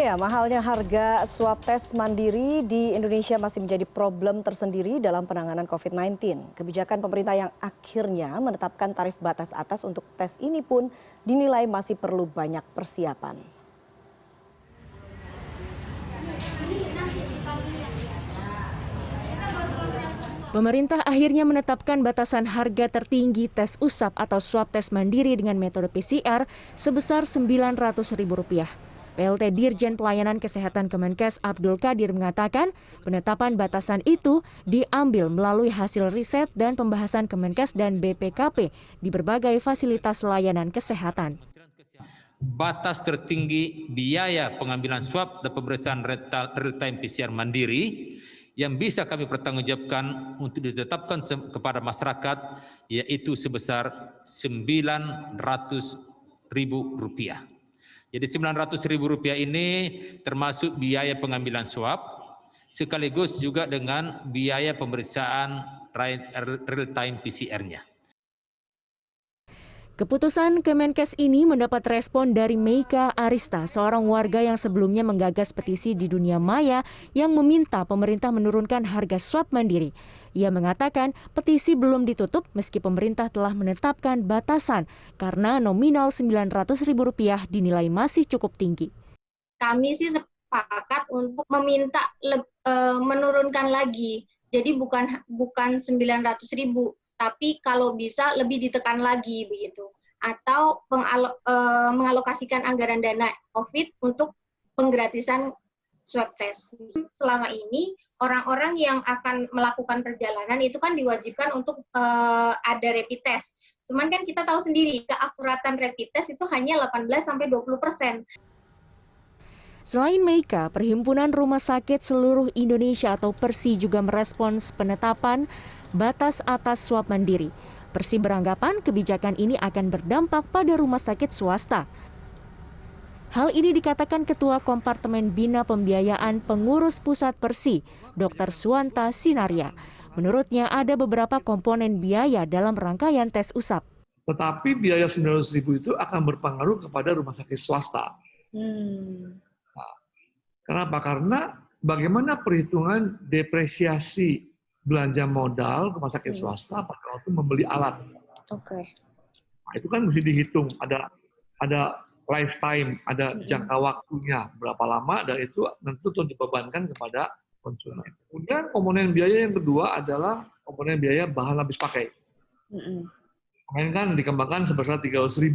Ya, mahalnya harga swab tes mandiri di Indonesia masih menjadi problem tersendiri dalam penanganan COVID-19. Kebijakan pemerintah yang akhirnya menetapkan tarif batas atas untuk tes ini pun dinilai masih perlu banyak persiapan. Pemerintah akhirnya menetapkan batasan harga tertinggi tes usap atau swab tes mandiri dengan metode PCR sebesar Rp900.000. PLT Dirjen Pelayanan Kesehatan Kemenkes Abdul Qadir mengatakan penetapan batasan itu diambil melalui hasil riset dan pembahasan Kemenkes dan BPKP di berbagai fasilitas layanan kesehatan. Batas tertinggi biaya pengambilan swab dan pemeriksaan real-time PCR mandiri yang bisa kami pertanggungjawabkan untuk ditetapkan kepada masyarakat yaitu sebesar Rp900.000. Jadi Rp900.000 ini termasuk biaya pengambilan swab sekaligus juga dengan biaya pemeriksaan real-time PCR-nya. Keputusan Kemenkes ini mendapat respon dari Meika Arista, seorang warga yang sebelumnya menggagas petisi di dunia maya yang meminta pemerintah menurunkan harga swab mandiri. Ia mengatakan petisi belum ditutup meski pemerintah telah menetapkan batasan karena nominal Rp900.000 dinilai masih cukup tinggi. Kami sih sepakat untuk meminta menurunkan lagi. Jadi bukan 900.000. Tapi kalau bisa lebih ditekan lagi begitu, atau mengalokasikan anggaran dana COVID untuk penggratisan swab test. Selama ini orang-orang yang akan melakukan perjalanan itu kan diwajibkan untuk ada rapid test. Cuman kan kita tahu sendiri keakuratan rapid test itu hanya 18-20%. Selain Meika, Perhimpunan Rumah Sakit Seluruh Indonesia atau PERSI juga merespons penetapan batas atas swab mandiri. PERSI beranggapan kebijakan ini akan berdampak pada rumah sakit swasta. Hal ini dikatakan Ketua Kompartemen Bina Pembiayaan Pengurus Pusat PERSI, Dr. Suwanta Sinaria. Menurutnya ada beberapa komponen biaya dalam rangkaian tes usap. Tetapi biaya Rp900.000 itu akan berpengaruh kepada rumah sakit swasta. Nah, kenapa? Karena bagaimana perhitungan depresiasi belanja modal rumah sakit swasta pada waktu membeli alat. Nah, itu kan mesti dihitung, ada lifetime, ada jangka waktunya berapa lama, dan itu tentu dibebankan kepada konsumen. Kemudian komponen biaya yang kedua adalah komponen biaya bahan habis pakai. Kemarin kan dikembangkan sebesar Rp300.000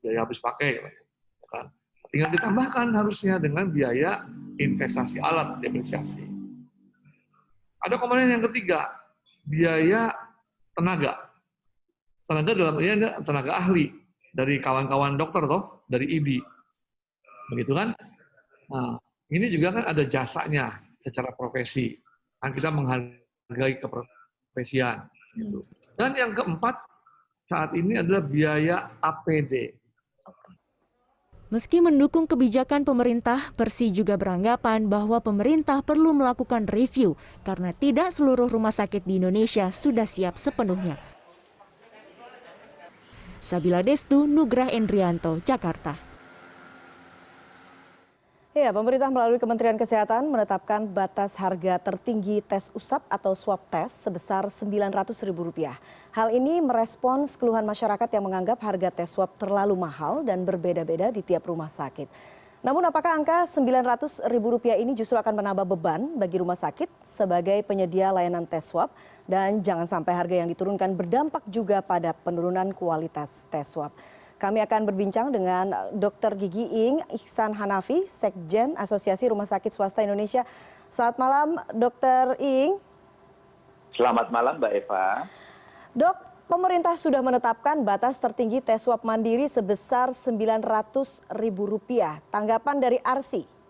biaya habis pakai. Kan? Tinggal ditambahkan harusnya dengan biaya investasi alat, depresiasi. Ada komponen yang ketiga, biaya tenaga. Tenaga dalam ini ada tenaga ahli dari kawan-kawan dokter toh, dari IBI. Begitu kan? Nah, ini juga kan ada jasanya secara profesi. Kan kita menghargai keprofesian. Gitu. Dan yang keempat, saat ini adalah biaya APD. Meski mendukung kebijakan pemerintah, PERSI juga beranggapan bahwa pemerintah perlu melakukan review karena tidak seluruh rumah sakit di Indonesia sudah siap sepenuhnya. Sabila Destu, Nugrah Endrianto, Jakarta. Ya, pemerintah melalui Kementerian Kesehatan menetapkan batas harga tertinggi tes usap atau swab test sebesar Rp900.000. Hal ini merespons keluhan masyarakat yang menganggap harga tes swab terlalu mahal dan berbeda-beda di tiap rumah sakit. Namun apakah angka Rp900.000 ini justru akan menambah beban bagi rumah sakit sebagai penyedia layanan tes swab? Dan jangan sampai harga yang diturunkan berdampak juga pada penurunan kualitas tes swab. Kami akan berbincang dengan Dr. Gigi Ing Ihsan Hanafi, Sekjen Asosiasi Rumah Sakit Swasta Indonesia. Selamat malam, Dr. Ing. Selamat malam, Mbak Eva. Dok, pemerintah sudah menetapkan batas tertinggi tes swab mandiri sebesar Rp900.000. Tanggapan dari ARSI?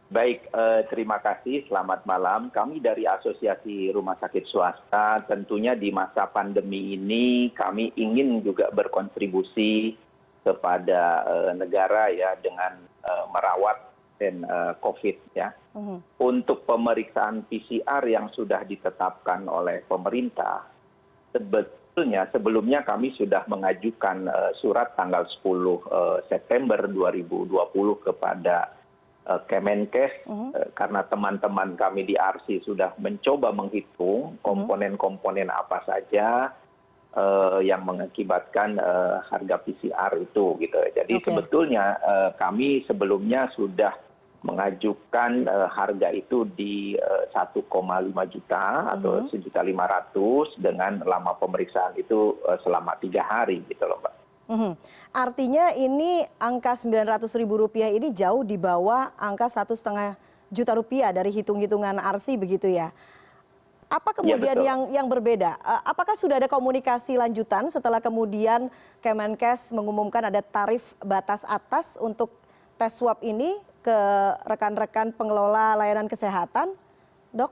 Baik, terima kasih. Selamat malam. Kami dari Asosiasi Rumah Sakit Swasta tentunya di masa pandemi ini kami ingin juga berkontribusi kepada negara ya dengan merawat COVID ya. Untuk pemeriksaan PCR yang sudah ditetapkan oleh pemerintah, sebetulnya sebelumnya kami sudah mengajukan surat tanggal 10 September 2020 kepada Kemenkes karena teman-teman kami di RC sudah mencoba menghitung komponen-komponen apa saja yang mengakibatkan harga PCR itu gitu. Jadi sebetulnya kami sebelumnya sudah mengajukan harga itu di 1,5 juta atau 1.500.000 dengan lama pemeriksaan itu selama 3 hari gitu loh Mbak. Artinya ini angka Rp900.000 ini jauh di bawah angka 1,5 juta rupiah dari hitung-hitungan RC begitu ya. Apa kemudian yang berbeda? Apakah sudah ada komunikasi lanjutan setelah kemudian Kemenkes mengumumkan ada tarif batas atas untuk tes swab ini ke rekan-rekan pengelola layanan kesehatan, Dok?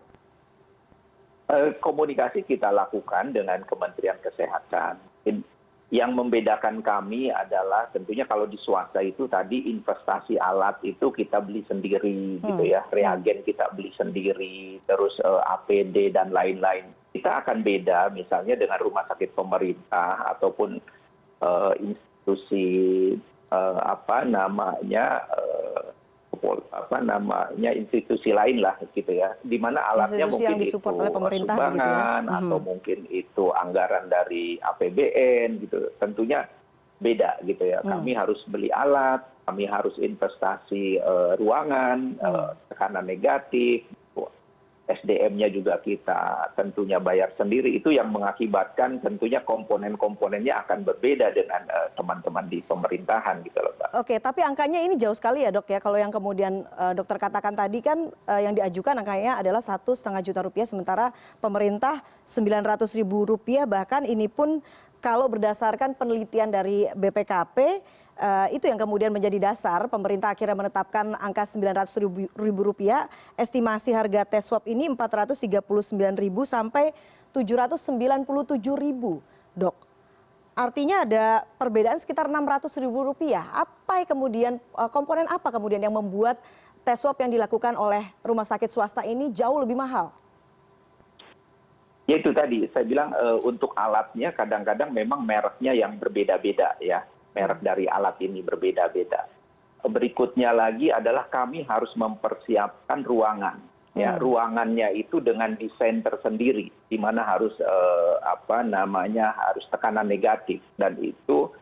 Komunikasi kita lakukan dengan Kementerian Kesehatan. Yang membedakan kami adalah tentunya kalau di swasta itu tadi investasi alat itu kita beli sendiri gitu ya, reagen kita beli sendiri, terus APD dan lain-lain. Kita akan beda misalnya dengan rumah sakit pemerintah ataupun institusi institusi lain lah gitu ya, di mana alatnya Institusi yang mungkin itu disupport oleh pemerintah begitu ya? sumbangan atau mungkin itu anggaran dari APBN gitu, tentunya beda gitu ya. Kami harus beli alat, kami harus investasi ruangan, tekanan negatif, SDM-nya juga kita tentunya bayar sendiri. Itu yang mengakibatkan tentunya komponen-komponennya akan berbeda dengan teman-teman di pemerintahan gitu loh Mbak. Oke, tapi angkanya ini jauh sekali ya Dok ya. Kalau yang kemudian dokter katakan tadi kan yang diajukan angkanya adalah 1,5 juta rupiah, sementara pemerintah Rp900.000, bahkan ini pun kalau berdasarkan penelitian dari BPKP, itu yang kemudian menjadi dasar pemerintah akhirnya menetapkan angka Rp900.000. Estimasi harga tes swab ini Rp439.000 sampai Rp797.000, Dok. Artinya ada perbedaan sekitar Rp600.000. Apa kemudian komponen apa kemudian yang membuat tes swab yang dilakukan oleh rumah sakit swasta ini jauh lebih mahal? Ya itu tadi saya bilang untuk alatnya kadang-kadang memang mereknya yang berbeda-beda ya. Merek dari alat ini berbeda-beda. Berikutnya lagi adalah kami harus mempersiapkan ruangan. Ya, ruangannya itu dengan desain tersendiri, di mana harus harus tekanan negatif, dan itu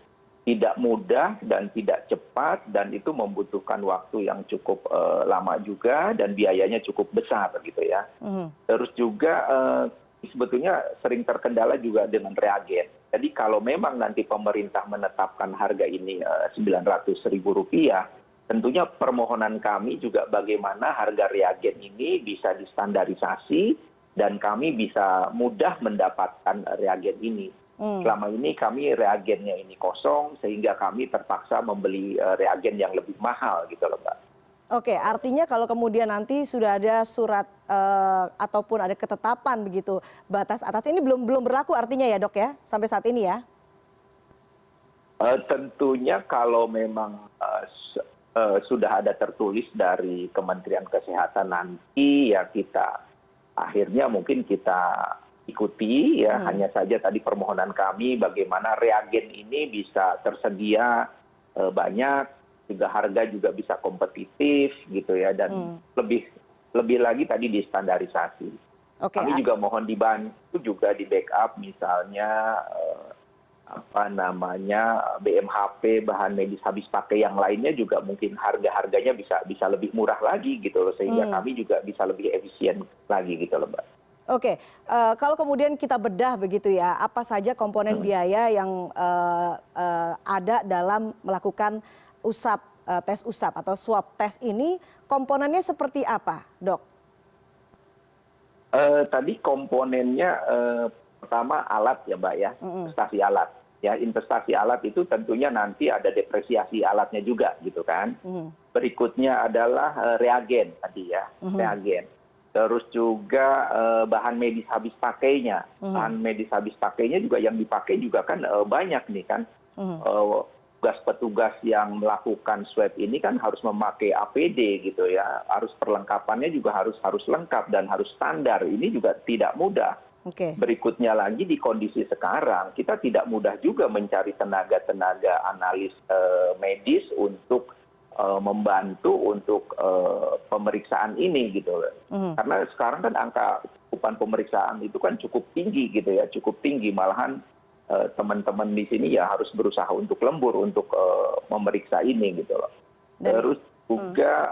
tidak mudah dan tidak cepat, dan itu membutuhkan waktu yang cukup lama juga dan biayanya cukup besar gitu ya. Terus juga sebetulnya sering terkendala juga dengan reagen. Jadi kalau memang nanti pemerintah menetapkan harga ini Rp900.000, tentunya permohonan kami juga bagaimana harga reagen ini bisa distandarisasi dan kami bisa mudah mendapatkan reagen ini. Selama ini kami reagennya ini kosong sehingga kami terpaksa membeli reagen yang lebih mahal gitu loh Mbak. Oke, artinya kalau kemudian nanti sudah ada surat ataupun ada ketetapan begitu batas atas ini belum berlaku artinya ya Dok ya sampai saat ini ya? Tentunya kalau memang sudah ada tertulis dari Kementerian Kesehatan nanti ya kita akhirnya mungkin kita ikuti ya, hanya saja tadi permohonan kami bagaimana reagen ini bisa tersedia banyak, juga harga juga bisa kompetitif gitu ya, dan lebih lagi tadi distandarisasi. Kami juga mohon dibantu juga di backup misalnya BMHP, bahan medis habis pakai yang lainnya juga mungkin harganya bisa lebih murah lagi gitu loh, sehingga kami juga bisa lebih efisien lagi gitu loh Mbak. Oke, kalau kemudian kita bedah begitu ya, apa saja komponen biaya yang ada dalam melakukan tes usap atau swab tes ini, komponennya seperti apa, Dok? Tadi komponennya pertama alat ya Mbak ya, investasi alat. Ya, investasi alat itu tentunya nanti ada depresiasi alatnya juga gitu kan. Berikutnya adalah reagen tadi ya, reagen. Terus juga bahan medis habis pakainya. Bahan medis habis pakainya juga yang dipakai juga kan banyak nih kan. Petugas yang melakukan swab ini kan harus memakai APD gitu ya. Harus perlengkapannya juga harus lengkap dan harus standar. Ini juga tidak mudah. Oke. Berikutnya lagi di kondisi sekarang kita tidak mudah juga mencari tenaga-tenaga analis medis untuk membantu untuk pemeriksaan ini gitu. Karena sekarang kan angka cakupan pemeriksaan itu kan cukup tinggi gitu ya, cukup tinggi, malahan teman-teman di sini ya harus berusaha untuk lembur untuk memeriksa ini gitu loh. Terus juga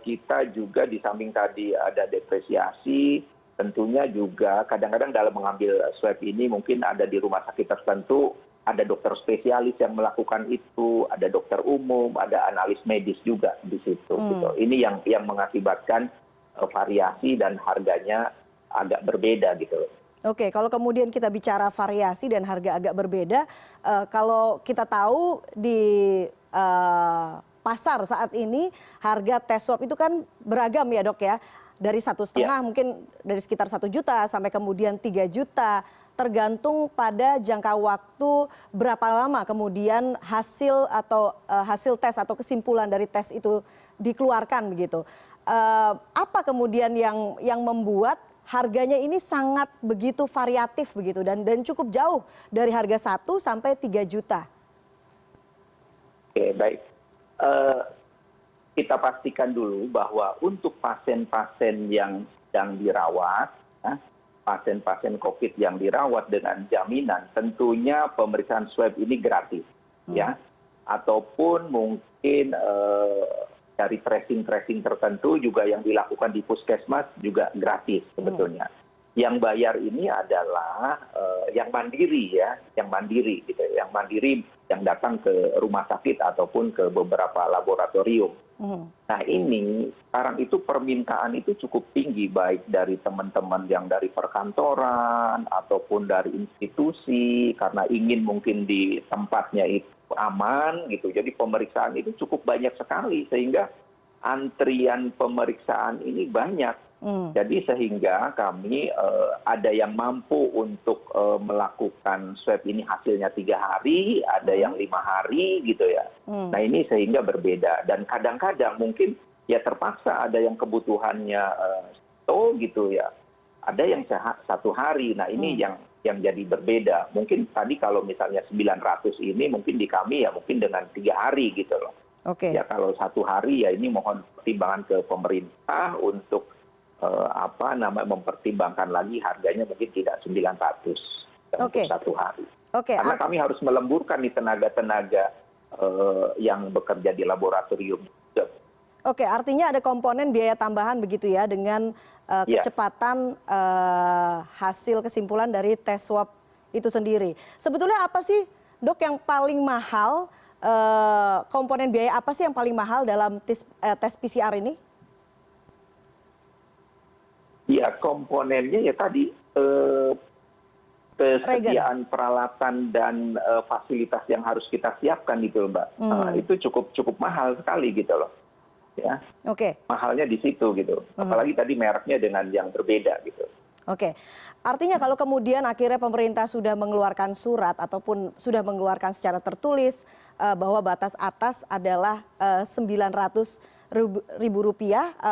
kita juga di samping tadi ada depresiasi, tentunya juga kadang-kadang dalam mengambil swab ini mungkin ada di rumah sakit tertentu, ada dokter spesialis yang melakukan itu, ada dokter umum, ada analis medis juga di situ. Gitu. Ini yang mengakibatkan variasi dan harganya agak berbeda gitu. Oke, kalau kemudian kita bicara variasi dan harga agak berbeda, kalau kita tahu di pasar saat ini harga tes swab itu kan beragam ya dok ya, dari 1,5 mungkin dari sekitar 1 juta sampai kemudian 3 juta, tergantung pada jangka waktu berapa lama kemudian hasil atau hasil tes atau kesimpulan dari tes itu dikeluarkan begitu. Apa kemudian yang membuat harganya ini sangat begitu variatif begitu dan cukup jauh dari harga 1 sampai 3 juta? Oke, baik. Kita pastikan dulu bahwa untuk pasien-pasien yang sedang dirawat, pasien-pasien COVID yang dirawat dengan jaminan, tentunya pemeriksaan swab ini gratis, ya, ataupun mungkin dari tracing tertentu juga yang dilakukan di puskesmas juga gratis sebetulnya. Yang bayar ini adalah yang mandiri ya, yang mandiri gitu, yang mandiri yang datang ke rumah sakit ataupun ke beberapa laboratorium. Nah ini sekarang itu permintaan itu cukup tinggi baik dari teman-teman yang dari perkantoran ataupun dari institusi karena ingin mungkin di tempatnya itu aman gitu. Jadi pemeriksaan itu cukup banyak sekali sehingga antrian pemeriksaan ini banyak. Jadi sehingga kami ada yang mampu untuk melakukan swab ini hasilnya 3 hari, ada yang 5 hari gitu ya. Nah ini sehingga berbeda dan kadang-kadang mungkin ya terpaksa ada yang kebutuhannya gitu ya, ada yang 1 hari. Nah ini yang jadi berbeda. Mungkin tadi kalau misalnya 900 ini mungkin di kami ya mungkin dengan 3 hari gitu loh. Oke. Ya kalau 1 hari ya ini mohon pertimbangan ke pemerintah untuk mempertimbangkan lagi harganya mungkin tidak 900 untuk 1 hari. Karena kami harus melemburkan di tenaga-tenaga yang bekerja di laboratorium. Oke, artinya ada komponen biaya tambahan begitu ya dengan kecepatan hasil kesimpulan dari tes swab itu sendiri. Sebetulnya apa sih dok yang paling mahal, komponen biaya apa sih yang paling mahal dalam tes PCR ini? Ya komponennya ya tadi kesediaan peralatan dan fasilitas yang harus kita siapkan gitu loh Mbak. Itu cukup mahal sekali gitu loh. Ya. Oke. Mahalnya di situ gitu. Apalagi tadi mereknya dengan yang berbeda gitu. Oke. Artinya kalau kemudian akhirnya pemerintah sudah mengeluarkan surat ataupun sudah mengeluarkan secara tertulis bahwa batas atas adalah Rp900.000,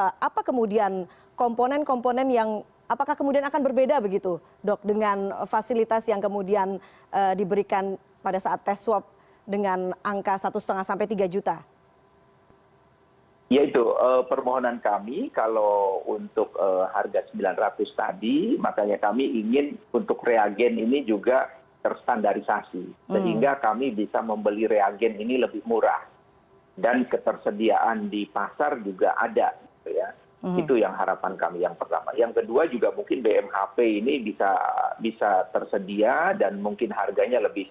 apa kemudian komponen-komponen yang apakah kemudian akan berbeda begitu dok dengan fasilitas yang kemudian diberikan pada saat tes swab dengan angka 1,5 sampai 3 juta? Yaitu permohonan kami kalau untuk harga 900 tadi, makanya kami ingin untuk reagen ini juga terstandarisasi sehingga kami bisa membeli reagen ini lebih murah dan ketersediaan di pasar juga ada gitu ya. Itu yang harapan kami yang pertama. Yang kedua juga mungkin BMHP ini bisa tersedia dan mungkin harganya lebih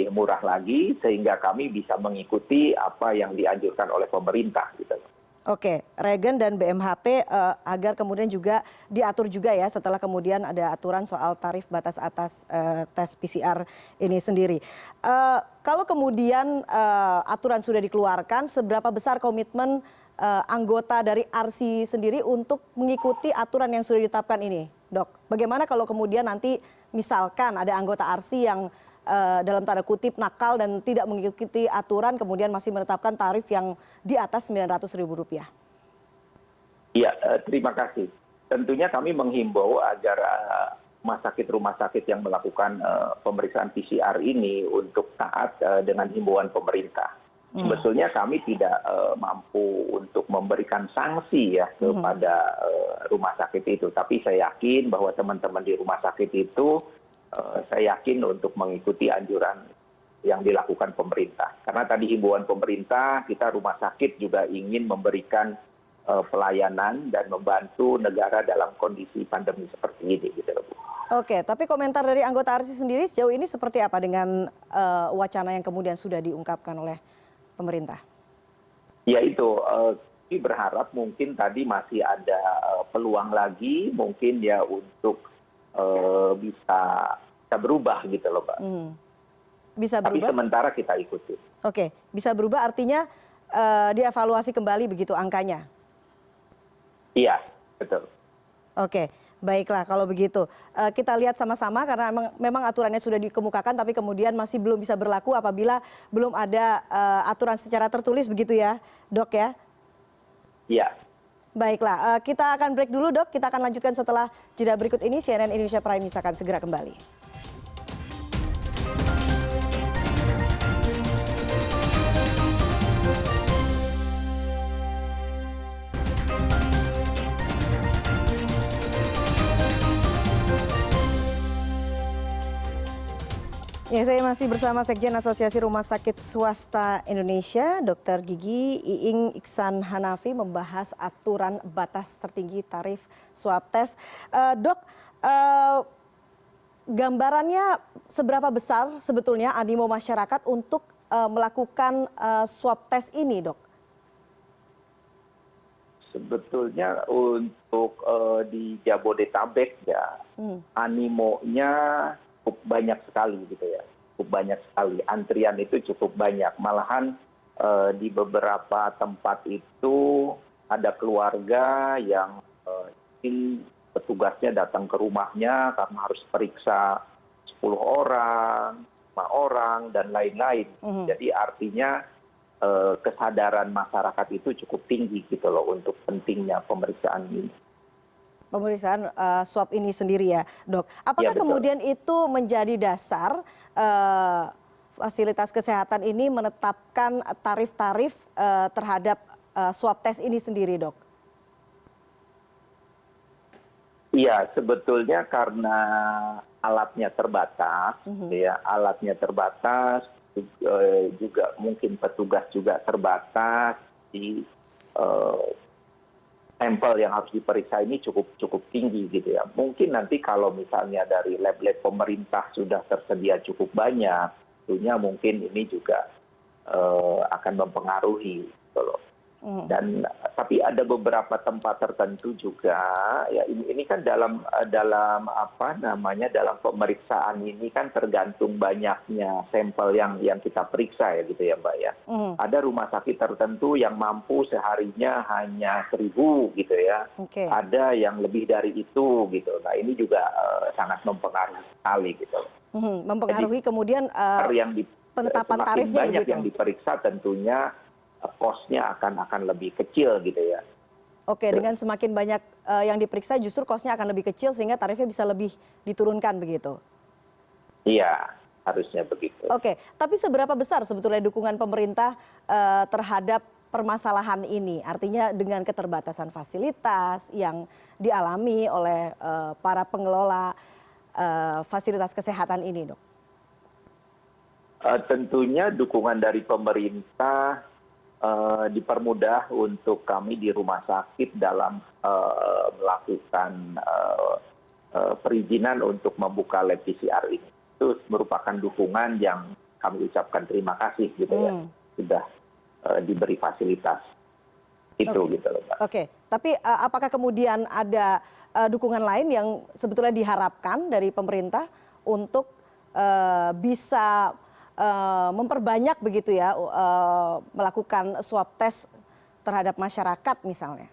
murah lagi sehingga kami bisa mengikuti apa yang dianjurkan oleh pemerintah gitu. Oke, regen dan BMHP agar kemudian juga diatur juga ya setelah kemudian ada aturan soal tarif batas atas tes PCR ini sendiri. Kalau kemudian aturan sudah dikeluarkan, seberapa besar komitmen anggota dari ARSI sendiri untuk mengikuti aturan yang sudah ditetapkan ini, dok? Bagaimana kalau kemudian nanti misalkan ada anggota ARSI yang dalam tanda kutip nakal dan tidak mengikuti aturan kemudian masih menetapkan tarif yang di atas Rp900.000? Iya, terima kasih. Tentunya kami menghimbau agar rumah sakit yang melakukan pemeriksaan PCR ini untuk taat dengan himbauan pemerintah. Sebetulnya kami tidak mampu untuk memberikan sanksi ya kepada rumah sakit itu, tapi saya yakin bahwa teman-teman di rumah sakit itu saya yakin untuk mengikuti anjuran yang dilakukan pemerintah. Karena tadi himbauan pemerintah, kita rumah sakit juga ingin memberikan pelayanan dan membantu negara dalam kondisi pandemi seperti ini, gitu loh, Bu. Oke, tapi komentar dari anggota ARSI sendiri sejauh ini seperti apa dengan wacana yang kemudian sudah diungkapkan oleh pemerintah? Ya itu, kami berharap mungkin tadi masih ada peluang lagi, mungkin ya untuk bisa berubah gitu loh, Pak. Bisa Tapi berubah? sementara kita ikuti. Oke, bisa berubah artinya dievaluasi kembali begitu angkanya? Iya, betul. Oke, baiklah kalau begitu. Kita lihat sama-sama karena memang aturannya sudah dikemukakan tapi kemudian masih belum bisa berlaku apabila belum ada aturan secara tertulis begitu ya, Dok ya? Iya. Baiklah, kita akan break dulu Dok. Kita akan lanjutkan setelah jeda berikut ini. CNN Indonesia Prime News akan segera kembali. Ya, saya masih bersama Sekjen Asosiasi Rumah Sakit Swasta Indonesia, Dr. Gigi Iing Iksan Hanafi, membahas aturan batas tertinggi tarif swab tes. Dok, gambarannya seberapa besar sebetulnya animo masyarakat untuk melakukan swab tes ini, Dok? Sebetulnya untuk di Jabodetabek ya, animonya cukup banyak sekali gitu ya, cukup banyak sekali. Antrian itu cukup banyak. Malahan di beberapa tempat itu ada keluarga yang ingin petugasnya datang ke rumahnya karena harus periksa 10 orang, 5 orang, dan lain-lain. Jadi artinya kesadaran masyarakat itu cukup tinggi gitu loh untuk pentingnya pemeriksaan ini. Pemeriksaan swab ini sendiri ya, Dok. Apakah Ya, kemudian itu menjadi dasar fasilitas kesehatan ini menetapkan tarif-tarif terhadap swab tes ini sendiri, Dok? Iya, sebetulnya karena alatnya terbatas, ya, alatnya terbatas, juga mungkin petugas juga terbatas, di sampel yang harus diperiksa ini cukup tinggi gitu ya. Mungkin nanti kalau misalnya dari lab-lab pemerintah sudah tersedia cukup banyak, tentunya mungkin ini juga akan mempengaruhi gitu loh. Dan tapi ada beberapa tempat tertentu juga ya, ini kan dalam apa namanya, dalam pemeriksaan ini kan tergantung banyaknya sampel yang kita periksa ya gitu ya, Mbak ya. Ada rumah sakit tertentu yang mampu seharinya hanya 1.000 gitu ya. Ada yang lebih dari itu gitu. Nah, ini juga sangat mempengaruhi sekali gitu. Mempengaruhi. Jadi, kemudian penetapan tarifnya banyak begitu. yang diperiksa tentunya cost-nya akan lebih kecil gitu ya. Oke, dengan semakin banyak yang diperiksa justru cost-nya akan lebih kecil sehingga tarifnya bisa lebih diturunkan begitu? Iya, harusnya begitu. Oke, tapi seberapa besar sebetulnya dukungan pemerintah terhadap permasalahan ini? Artinya dengan keterbatasan fasilitas yang dialami oleh para pengelola fasilitas kesehatan ini, Dok? Tentunya dukungan dari pemerintah dipermudah untuk kami di rumah sakit dalam melakukan perizinan untuk membuka lab PCR ini. Itu merupakan dukungan yang kami ucapkan terima kasih gitu ya, sudah diberi fasilitas itu gitu loh, Pak. Oke, tapi apakah kemudian ada dukungan lain yang sebetulnya diharapkan dari pemerintah untuk bisa memperbanyak begitu ya, melakukan swab test terhadap masyarakat misalnya?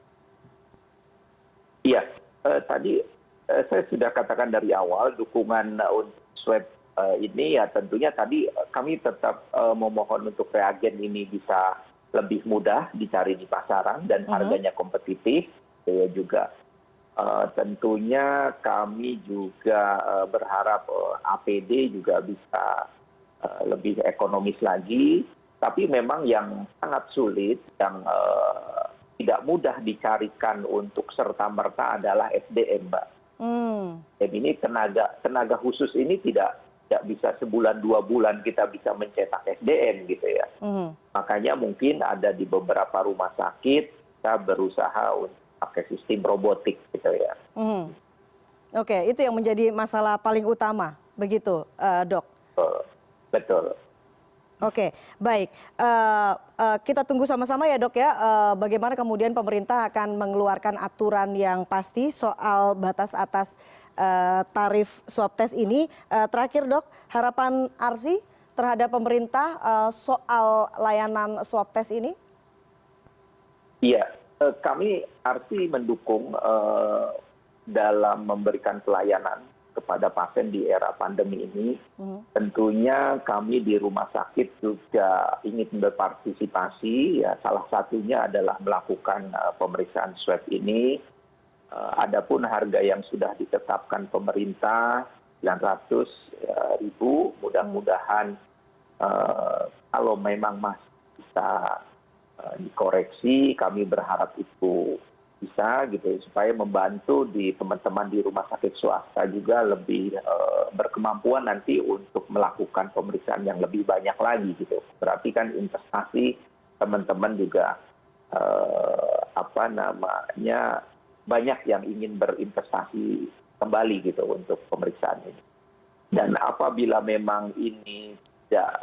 Iya, tadi saya sudah katakan dari awal dukungan untuk swab ini ya tentunya tadi kami tetap memohon untuk reagen ini bisa lebih mudah dicari di pasaran dan harganya kompetitif, ya juga Tentunya kami juga berharap APD juga bisa lebih ekonomis lagi, tapi memang yang sangat sulit, yang tidak mudah dicarikan untuk serta-merta adalah SDM, Mbak. Dan ini tenaga khusus ini tidak bisa sebulan 2 bulan kita bisa mencetak SDM gitu ya. Makanya mungkin ada di beberapa rumah sakit kita berusaha untuk pakai sistem robotik gitu ya. Oke, itu yang menjadi masalah paling utama, begitu, Dok? Betul. Oke, baik. Kita tunggu sama-sama ya, Dok ya, bagaimana kemudian pemerintah akan mengeluarkan aturan yang pasti soal batas atas tarif swab test ini. Terakhir, Dok, harapan ARSI terhadap pemerintah soal layanan swab test ini? Iya, kami ARSI mendukung dalam memberikan pelayanan kepada pasien di era pandemi ini. Tentunya kami di rumah sakit juga ingin berpartisipasi, ya salah satunya adalah melakukan pemeriksaan swab ini. Adapun harga yang sudah ditetapkan pemerintah 900.000, mudah-mudahan kalau memang masih bisa dikoreksi, kami berharap itu bisa gitu supaya membantu di teman-teman di rumah sakit swasta juga lebih berkemampuan nanti untuk melakukan pemeriksaan yang lebih banyak lagi gitu. Berarti kan investasi teman-teman juga banyak yang ingin berinvestasi kembali gitu untuk pemeriksaan ini. Dan apabila memang ini tidak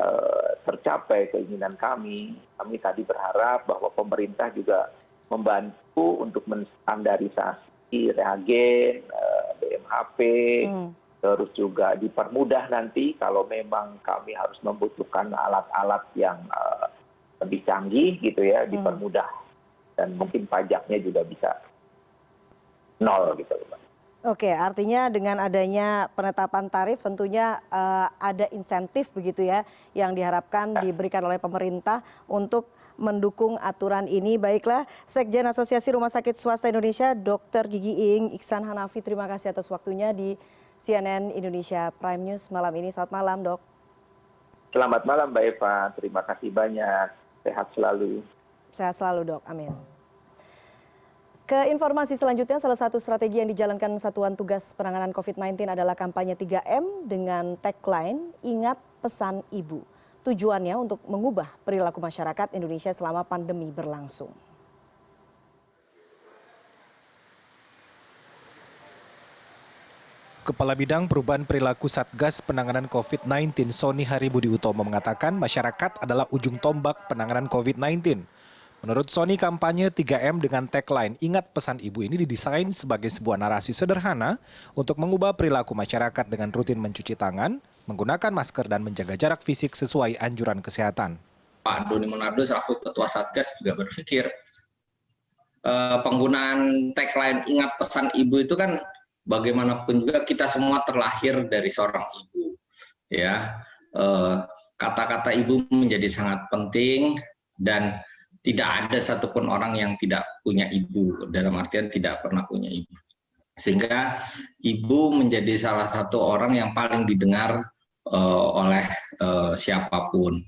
tercapai keinginan kami tadi berharap bahwa pemerintah juga membantu untuk menstandarisasi reagen, BMHP, terus juga dipermudah nanti kalau memang kami harus membutuhkan alat-alat yang lebih canggih gitu ya, dipermudah. Dan mungkin pajaknya juga bisa 0 gitu, Mbak. Oke, artinya dengan adanya penetapan tarif tentunya ada insentif begitu ya yang diharapkan diberikan oleh pemerintah untuk mendukung aturan ini. Baiklah, Sekjen Asosiasi Rumah Sakit Swasta Indonesia, Dr. Gigi Ing Iksan Hanafi, terima kasih atas waktunya di CNN Indonesia Prime News malam ini. Selamat malam, Dok. Selamat malam, Mbak Eva. Terima kasih banyak. Sehat selalu. Sehat selalu, Dok. Amin. Ke informasi selanjutnya, salah satu strategi yang dijalankan Satuan Tugas Penanganan COVID-19 adalah kampanye 3M dengan tagline Ingat Pesan Ibu. Tujuannya untuk mengubah perilaku masyarakat Indonesia selama pandemi berlangsung. Kepala Bidang Perubahan Perilaku Satgas Penanganan COVID-19 Sony Haribudi Utomo mengatakan masyarakat adalah ujung tombak penanganan COVID-19. Menurut Sony, kampanye 3M dengan tagline Ingat Pesan Ibu ini didesain sebagai sebuah narasi sederhana untuk mengubah perilaku masyarakat dengan rutin mencuci tangan, menggunakan masker dan menjaga jarak fisik sesuai anjuran kesehatan. Pak Doni Monardo selaku Ketua Satgas juga berpikir penggunaan tagline Ingat Pesan Ibu itu kan bagaimanapun juga kita semua terlahir dari seorang ibu. Ya, kata-kata ibu menjadi sangat penting dan tidak ada satupun orang yang tidak punya ibu, dalam artian tidak pernah punya ibu. Sehingga ibu menjadi salah satu orang yang paling didengar oleh siapapun.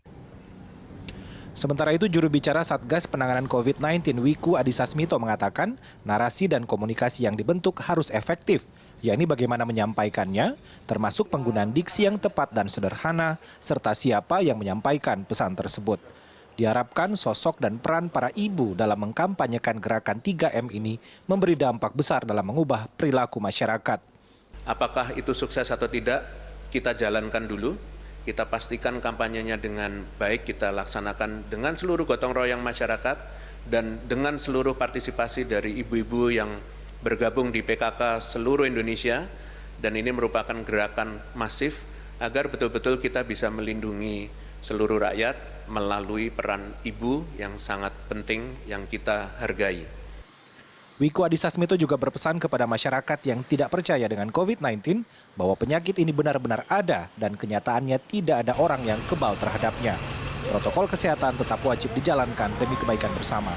Sementara itu, juru bicara Satgas Penanganan COVID-19 Wiku Adhisa Smito mengatakan narasi dan komunikasi yang dibentuk harus efektif, yakni bagaimana menyampaikannya, termasuk penggunaan diksi yang tepat dan sederhana, serta siapa yang menyampaikan pesan tersebut. Diharapkan sosok dan peran para ibu dalam mengkampanyekan gerakan 3M ini memberi dampak besar dalam mengubah perilaku masyarakat. Apakah itu sukses atau tidak, kita jalankan dulu, kita pastikan kampanyenya dengan baik, kita laksanakan dengan seluruh gotong royong masyarakat dan dengan seluruh partisipasi dari ibu-ibu yang bergabung di PKK seluruh Indonesia, dan ini merupakan gerakan masif agar betul-betul kita bisa melindungi seluruh rakyat melalui peran ibu yang sangat penting yang kita hargai. Wiku Adhisa Smito juga berpesan kepada masyarakat yang tidak percaya dengan COVID-19 bahwa penyakit ini benar-benar ada dan kenyataannya tidak ada orang yang kebal terhadapnya. Protokol kesehatan tetap wajib dijalankan demi kebaikan bersama.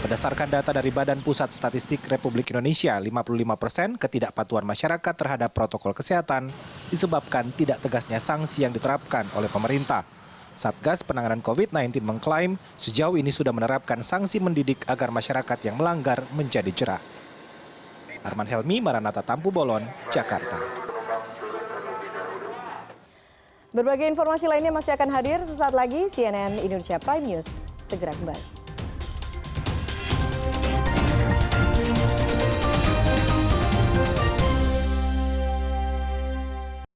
Berdasarkan data dari Badan Pusat Statistik Republik Indonesia, 55% ketidakpatuhan masyarakat terhadap protokol kesehatan disebabkan tidak tegasnya sanksi yang diterapkan oleh pemerintah. Satgas Penanganan COVID-19 mengklaim sejauh ini sudah menerapkan sanksi mendidik agar masyarakat yang melanggar menjadi jerah. Arman Helmi, Maranatha Tampu Bolon, Jakarta. Berbagai informasi lainnya masih akan hadir sesaat lagi. CNN Indonesia Prime News segera kembali.